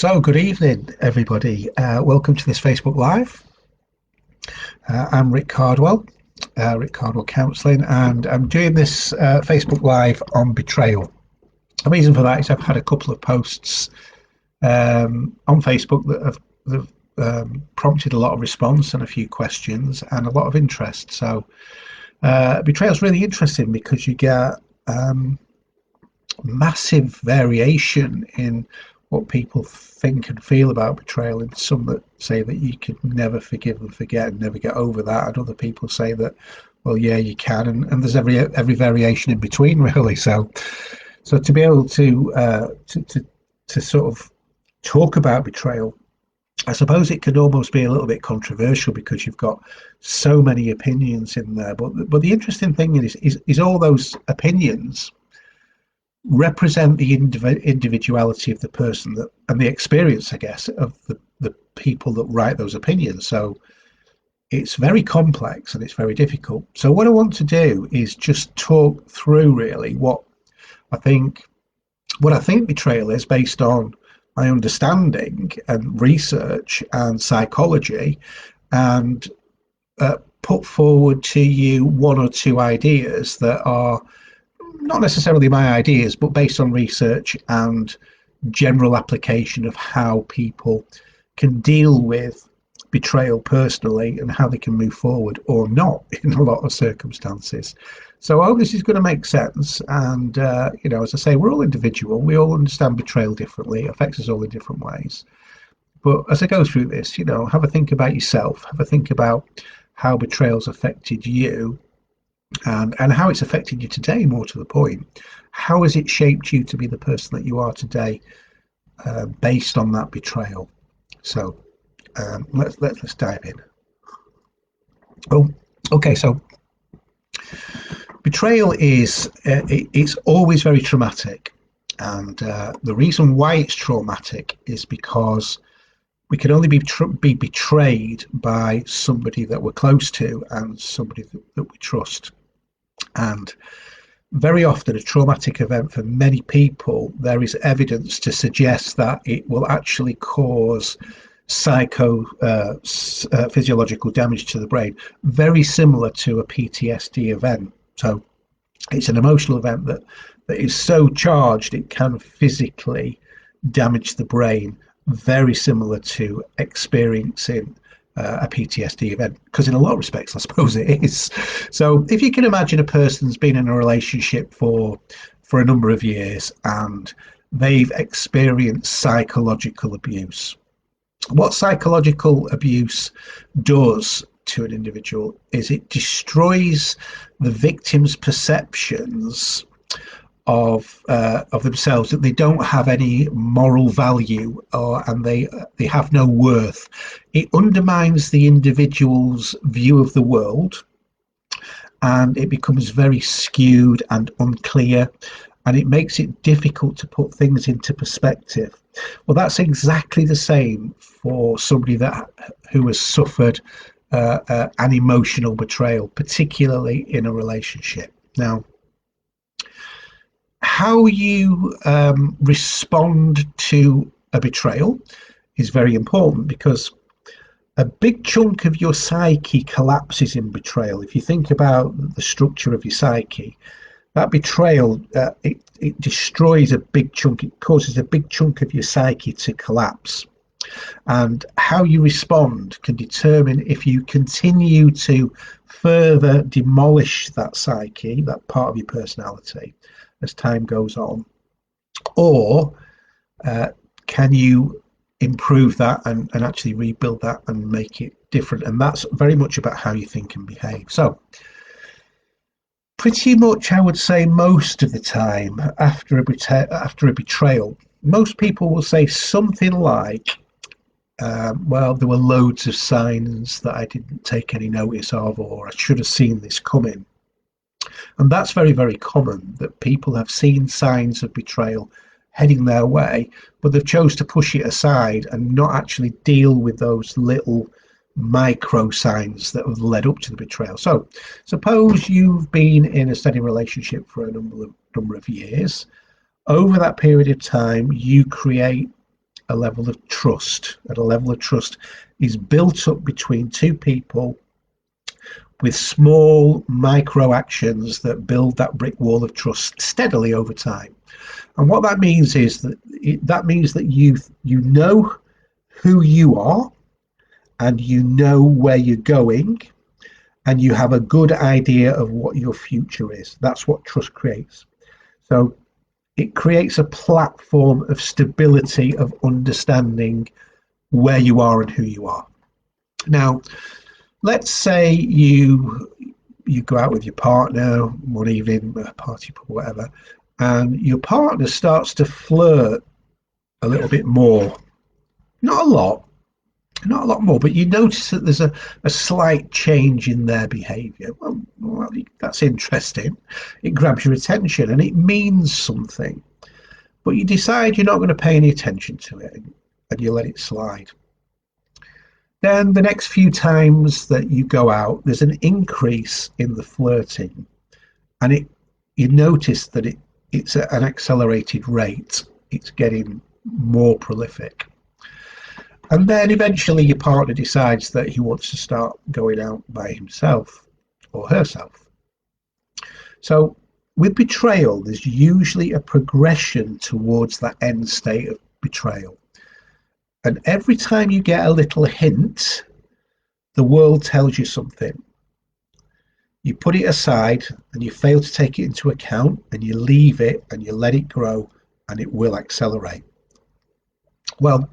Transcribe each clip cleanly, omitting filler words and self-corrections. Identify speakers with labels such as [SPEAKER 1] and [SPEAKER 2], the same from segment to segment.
[SPEAKER 1] So, good evening, everybody. Welcome to this Facebook Live. I'm Rick Cardwell, Rick Cardwell Counselling, and I'm doing this Facebook Live on betrayal. The reason for that is I've had a couple of posts on Facebook that have prompted a lot of response and a few questions and a lot of interest. So, betrayal is really interesting because you get massive variation in what people think and feel about betrayal, and some that say that you could never forgive and forget and never get over that, and other people say that, well, yeah, you can, and there's every variation in between, really. So to be able to sort of talk about betrayal, I suppose it could almost be a little bit controversial because you've got so many opinions in there. But the interesting thing is all those opinions represent the individuality of the person and the experience, I guess, of the people that write those opinions. So it's very complex and it's very difficult. So what I want to do is just talk through really what I think betrayal is based on my understanding and research and psychology, and put forward to you one or two ideas that are not necessarily my ideas, but based on research and general application of how people can deal with betrayal personally and how they can move forward or not in a lot of circumstances. So I hope this is going to make sense. And, as I say, we're all individual. We all understand betrayal differently. It affects us all in different ways. But as I go through this, have a think about yourself. Have a think about how betrayal's affected you, and how it's affected you today. More to the point, how has it shaped you to be the person that you are today, based on that betrayal? So let's dive in. Okay. So betrayal is it's always very traumatic, and the reason why it's traumatic is because we can only be betrayed by somebody that we're close to and somebody that we trust. And very often a traumatic event for many people, there is evidence to suggest that it will actually cause physiological damage to the brain, very similar to a PTSD event. So it's an emotional event that is so charged it can physically damage the brain, very similar to experiencing a PTSD event, because in a lot of respects I suppose it is. So if you can imagine a person's been in a relationship for a number of years and they've experienced psychological abuse. What psychological abuse does to an individual is it destroys the victim's perceptions of themselves, that they don't have any moral value, and they have no worth. It undermines the individual's view of the world, and it becomes very skewed and unclear, and it makes it difficult to put things into perspective. Well, that's exactly the same for somebody who has suffered an emotional betrayal, particularly in a relationship. Now, how you respond to a betrayal is very important, because a big chunk of your psyche collapses in betrayal. If you think about the structure of your psyche, that betrayal, it destroys a big chunk, it causes a big chunk of your psyche to collapse. And how you respond can determine if you continue to further demolish that psyche, that part of your personality, as time goes on, or can you improve that and actually rebuild that and make it different? And that's very much about how you think and behave. So pretty much I would say most of the time after a betrayal, most people will say something like, well, there were loads of signs that I didn't take any notice of, or I should have seen this coming. And that's very, very common, that people have seen signs of betrayal heading their way, but they've chose to push it aside and not actually deal with those little micro signs that have led up to the betrayal. So suppose you've been in a steady relationship for a number of years. Over that period of time, you create a level of trust. And a level of trust is built up between two people with small micro actions that build that brick wall of trust steadily over time. And what that means is that you know who you are, and you know where you're going, and you have a good idea of what your future is. That's what trust creates. So it creates a platform of stability, of understanding where you are and who you are. Now, let's say you go out with your partner one evening, a party, whatever, and your partner starts to flirt a little bit more. Not a lot, not a lot more, but you notice that there's a slight change in their behaviour. Well, that's interesting. It grabs your attention and it means something, but you decide you're not going to pay any attention to it, and you let it slide. Then the next few times that you go out, there's an increase in the flirting, and you notice that it's at an accelerated rate. It's getting more prolific. And then eventually your partner decides that he wants to start going out by himself or herself. So with betrayal, there's usually a progression towards that end state of betrayal. And every time you get a little hint, the world tells you something. You put it aside and you fail to take it into account, and you leave it and you let it grow, and it will accelerate. Well,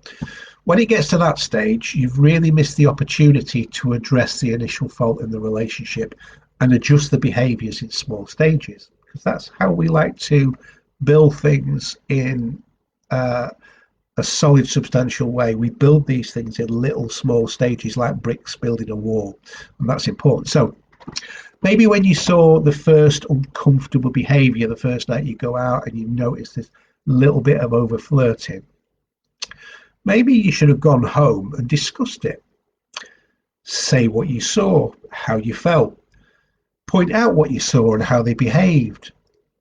[SPEAKER 1] when it gets to that stage, you've really missed the opportunity to address the initial fault in the relationship and adjust the behaviours in small stages, because that's how we like to build things in a solid, substantial way. We build these things in little, small stages, like bricks building a wall, and that's important. So maybe when you saw the first uncomfortable behaviour the first night you go out, and you notice this little bit of over flirting, maybe you should have gone home and discussed it. Say what you saw, how you felt. Point out what you saw and how they behaved.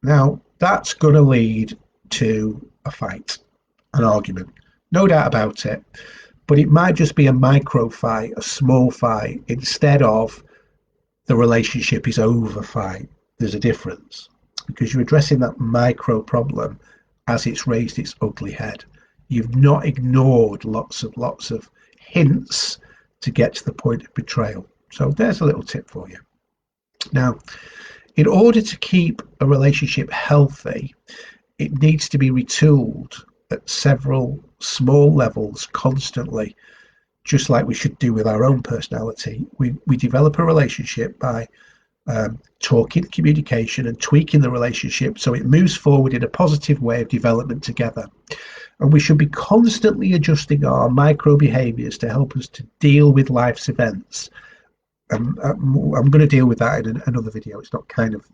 [SPEAKER 1] Now, that's going to lead to a fight, an argument. No doubt about it. But it might just be a micro fight, a small fight, instead of the relationship is over fight. There's a difference, because you're addressing that micro problem as it's raised its ugly head. You've not ignored lots of hints to get to the point of betrayal. So there's a little tip for you. Now, in order to keep a relationship healthy, it needs to be retooled at several small levels constantly, just like we should do with our own personality. We develop a relationship by talking, communication, and tweaking the relationship so it moves forward in a positive way of development together. And we should be constantly adjusting our micro behaviors to help us to deal with life's events. I'm going to deal with that in another video. It's not kind of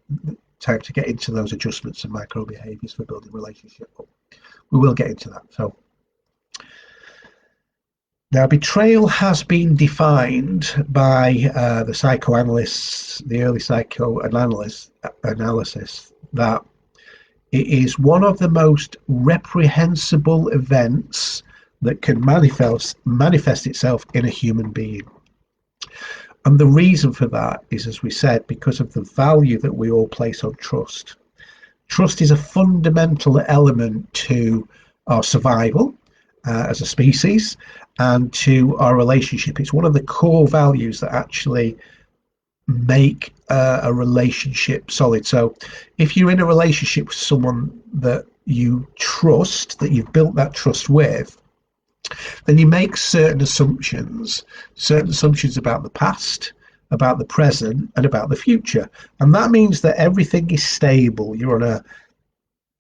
[SPEAKER 1] time to get into those adjustments and micro behaviors for building relationship, but we will get into that. So now, betrayal has been defined by the psychoanalysts, the early psychoanalysis, that it is one of the most reprehensible events that can manifest itself in a human being. And the reason for that is, as we said, because of the value that we all place on trust. Trust is a fundamental element to our survival as a species and to our relationship. It's one of the core values that actually make a relationship solid. So if you're in a relationship with someone that you trust, that you've built that trust with, then you make certain assumptions about the past, about the present, and about the future. And that means that everything is stable. You're on a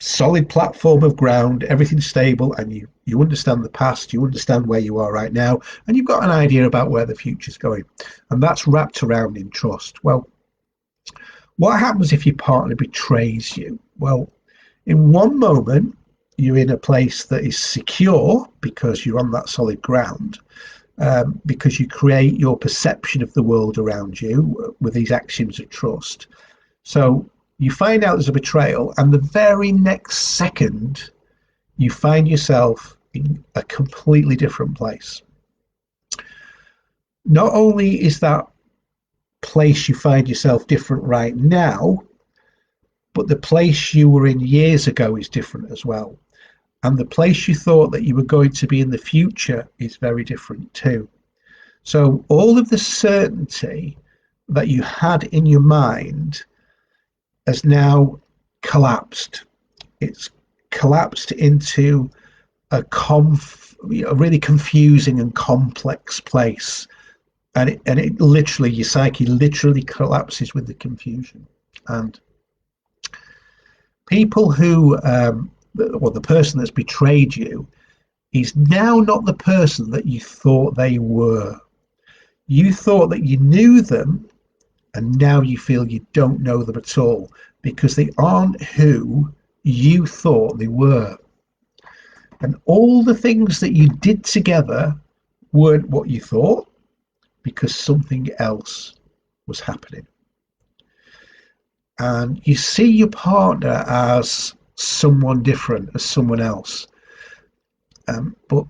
[SPEAKER 1] solid platform of ground, everything's stable, and you understand the past, you understand where you are right now, and you've got an idea about where the future's going. And that's wrapped around in trust. Well, what happens if your partner betrays you? Well, in one moment, you're in a place that is secure because you're on that solid ground, because you create your perception of the world around you with these axioms of trust. So you find out there's a betrayal, and the very next second, you find yourself in a completely different place. Not only is that place you find yourself different right now, but the place you were in years ago is different as well. And the place you thought that you were going to be in the future is very different too. So all of the certainty that you had in your mind has now collapsed. It's collapsed into a really confusing and complex place. And it literally, your psyche literally collapses with the confusion. And people who, well, the person that's betrayed you is now not the person that you thought they were. You thought that you knew them, and now you feel you don't know them at all because they aren't who you thought they were. And all the things that you did together weren't what you thought because something else was happening. And you see your partner as someone different, as someone else. But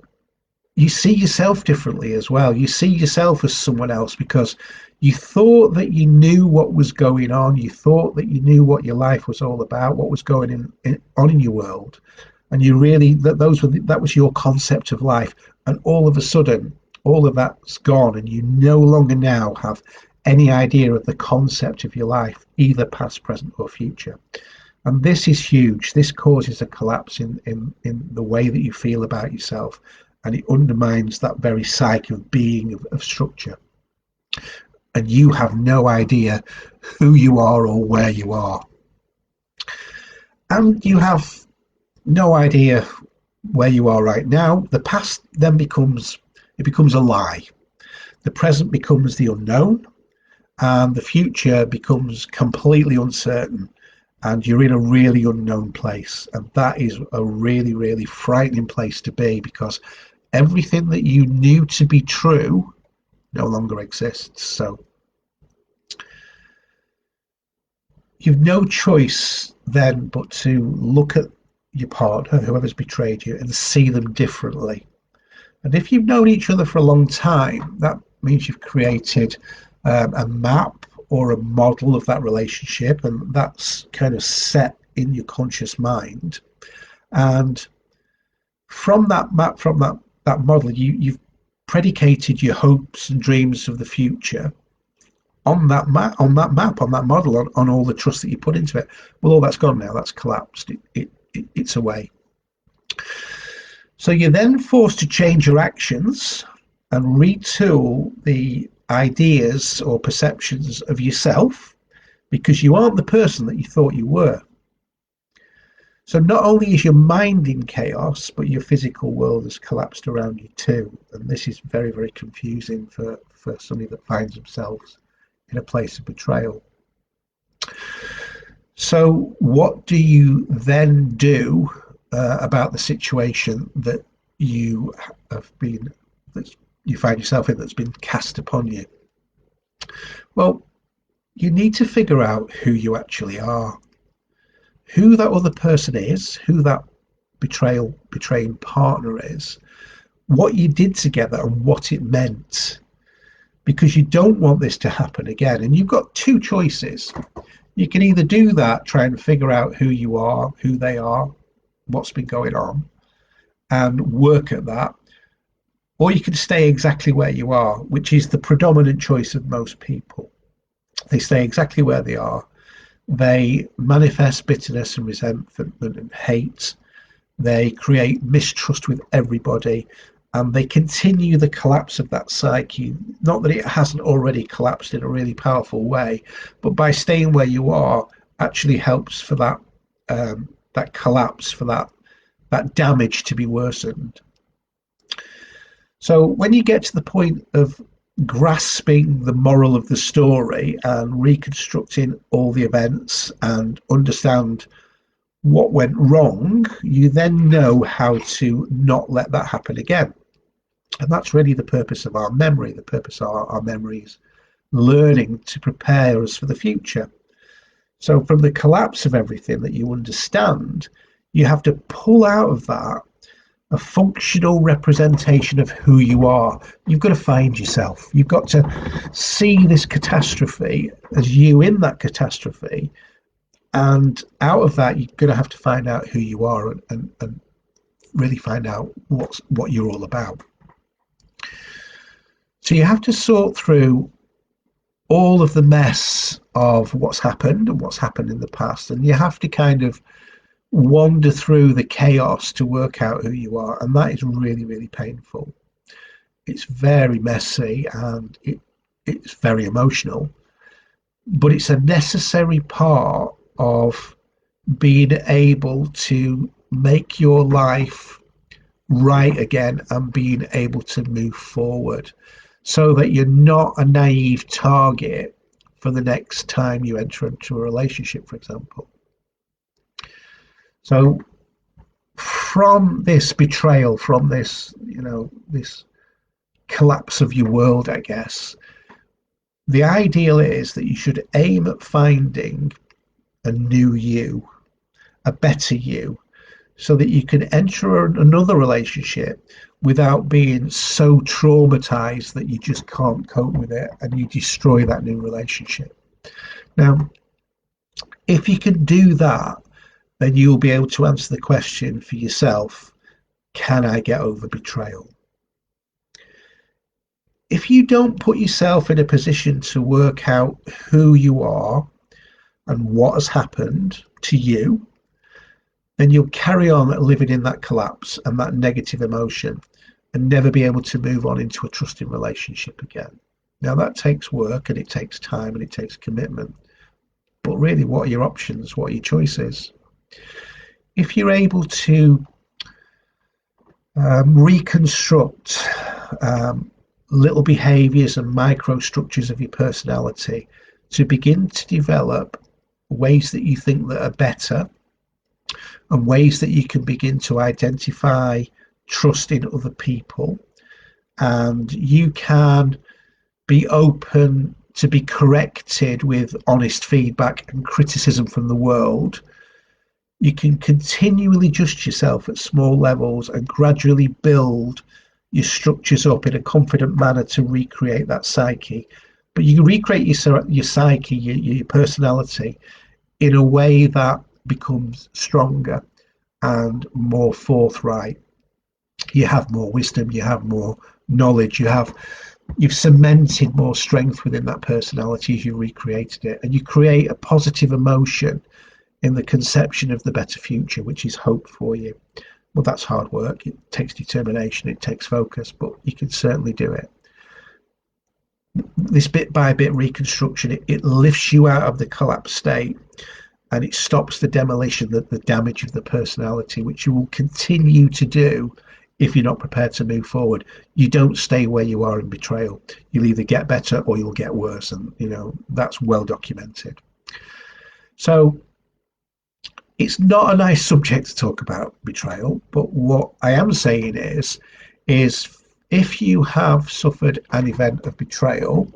[SPEAKER 1] you see yourself differently as well. You see yourself as someone else because you thought that you knew what was going on. You thought that you knew what your life was all about, what was going on in your world. And you really, that was your concept of life. And all of a sudden, all of that's gone, and you no longer now have any idea of the concept of your life, either past, present, or future. And this is huge. This causes a collapse in the way that you feel about yourself, and it undermines that very psyche of being, of structure. And you have no idea who you are or where you are. And you have no idea where you are right now. The past then becomes a lie. The present becomes the unknown, and the future becomes completely uncertain, and you're in a really unknown place. And that is a really, really frightening place to be, because everything that you knew to be true no longer exists. So you've no choice then but to look at your partner, whoever's betrayed you, and see them differently. And if you've known each other for a long time, that means you've created a map or a model of that relationship, and that's kind of set in your conscious mind. And from that map, from that model, you've predicated your hopes and dreams of the future on that map, on that model, on all the trust that you put into it. Well, all that's gone now. That's collapsed. It's away. So you're then forced to change your actions and retool the ideas or perceptions of yourself, because you aren't the person that you thought you were. So not only is your mind in chaos, but your physical world has collapsed around you too. And this is very, very confusing for somebody that finds themselves in a place of betrayal. So what do you then do about the situation that you find yourself in, that's been cast upon you? Well, you need to figure out who you actually are, who that other person is, who that betraying partner is, what you did together and what it meant, because you don't want this to happen again. And you've got two choices. You can either do that, try and figure out who you are, who they are, what's been going on, and work at that, or you can stay exactly where you are, which is the predominant choice of most people. They stay exactly where they are. They manifest bitterness and resentment and hate. They create mistrust with everybody, and they continue the collapse of that psyche. Not that it hasn't already collapsed in a really powerful way, but by staying where you are actually helps for that that collapse, for that damage to be worsened. So when you get to the point of grasping the moral of the story and reconstructing all the events and understand what went wrong, you then know how to not let that happen again. And that's really the purpose of our memory. The purpose of our memories, learning to prepare us for the future. So from the collapse of everything that you understand, you have to pull out of that a functional representation of who you are. You've got to find yourself. You've got to see this catastrophe as you in that catastrophe. And out of that, you're going to have to find out who you are and really find out what you're all about. So you have to sort through all of the mess of what's happened and what's happened in the past. And you have to kind of wander through the chaos to work out who you are. And that is really, really painful. It's very messy and it's very emotional, but it's a necessary part of being able to make your life right again and being able to move forward so that you're not a naive target for the next time you enter into a relationship, for example. So from this betrayal, from this, this collapse of your world, I guess, the ideal is that you should aim at finding a new you, a better you, so that you can enter another relationship without being so traumatized that you just can't cope with it and you destroy that new relationship. Now, if you can do that, then you'll be able to answer the question for yourself, can I get over betrayal? If you don't put yourself in a position to work out who you are and what has happened to you, then you'll carry on living in that collapse and that negative emotion and never be able to move on into a trusting relationship again. Now, that takes work and it takes time and it takes commitment. But really, what are your options? What are your choices? If you're able to reconstruct little behaviors and microstructures of your personality to begin to develop ways that you think that are better and ways that you can begin to identify trust in other people, and you can be open to be corrected with honest feedback and criticism from the world, you can continually adjust yourself at small levels and gradually build your structures up in a confident manner to recreate that psyche. But you can recreate your psyche, your personality, in a way that becomes stronger and more forthright. You have more wisdom, you have more knowledge, you've cemented more strength within that personality as you recreated it, and you create a positive emotion in the conception of the better future, which is hope for you. Well, that's hard work. It takes determination, it takes focus, but you can certainly do it. This bit by bit reconstruction, it lifts you out of the collapsed state and it stops the demolition, the damage of the personality, which you will continue to do if you're not prepared to move forward. You don't stay where you are in betrayal. You'll either get better or you'll get worse, and that's well documented. So it's not a nice subject to talk about, betrayal, but what I am saying is if you have suffered an event of betrayal,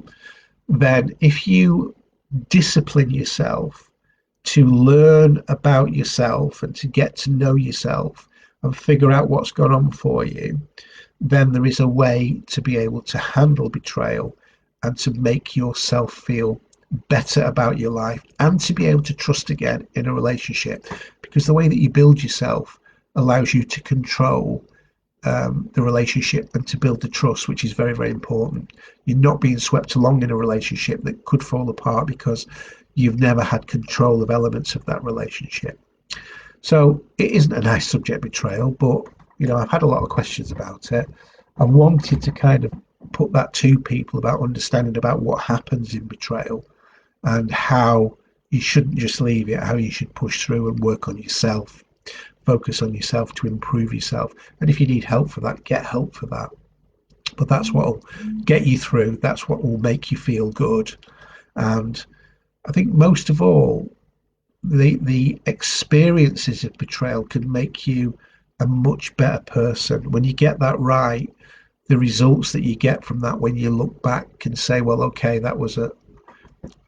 [SPEAKER 1] then if you discipline yourself to learn about yourself and to get to know yourself and figure out what's gone on for you, then there is a way to be able to handle betrayal and to make yourself feel better about your life and to be able to trust again in a relationship, because the way that you build yourself allows you to control the relationship and to build the trust, which is very, very important. You're not being swept along in a relationship that could fall apart because you've never had control of elements of that relationship. So it isn't a nice subject, betrayal, but I've had a lot of questions about it. I wanted to kind of put that to people about understanding about what happens in betrayal and how you shouldn't just leave it, how you should push through and work on yourself, focus on yourself to improve yourself. And if you need help for that, get help for that. But that's what will get you through. That's what will make you feel good. And I think most of all, the experiences of betrayal can make you a much better person. When you get that right, the results that you get from that when you look back can say, well, okay, that was a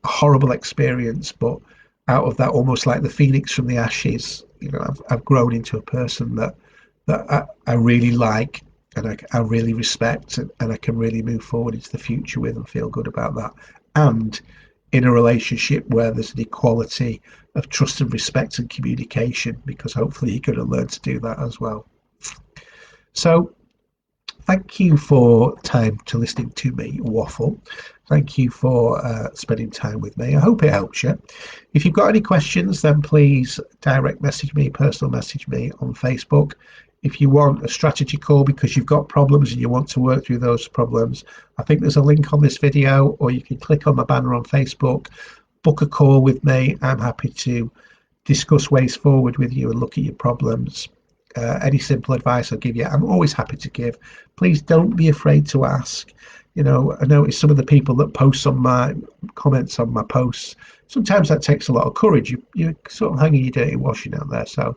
[SPEAKER 1] horrible experience, but out of that, almost like the phoenix from the ashes, I've grown into a person that that I really like, and I really respect, and I can really move forward into the future with and feel good about that. And in a relationship where there's an equality of trust and respect and communication, because hopefully you're going to learn to do that as well. So thank you for time to listening to me waffle. Thank you for spending time with me. I hope it helps you. If you've got any questions, then please direct message me, personal message me on Facebook. If you want a strategy call because you've got problems and you want to work through those problems, I think there's a link on this video, or you can click on my banner on Facebook, book a call with me. I'm happy to discuss ways forward with you and look at your problems. Any simple advice I'll give you, I'm always happy to give. Please don't be afraid to ask. You know, I notice some of the people that post on my comments on my posts, sometimes that takes a lot of courage. You're sort of hanging your dirty washing out there. So,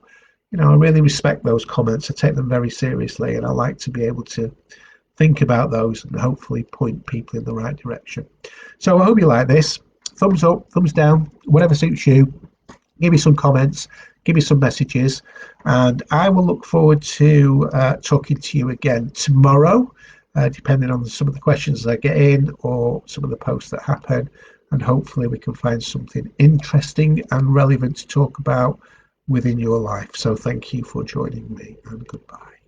[SPEAKER 1] you know, I really respect those comments. I take them very seriously, and I like to be able to think about those and hopefully point people in the right direction. So I hope you like this. Thumbs up, thumbs down, whatever suits you. Give me some comments, give me some messages, and I will look forward to talking to you again tomorrow, depending on some of the questions I get in or some of the posts that happen, and hopefully we can find something interesting and relevant to talk about within your life. So thank you for joining me, and goodbye.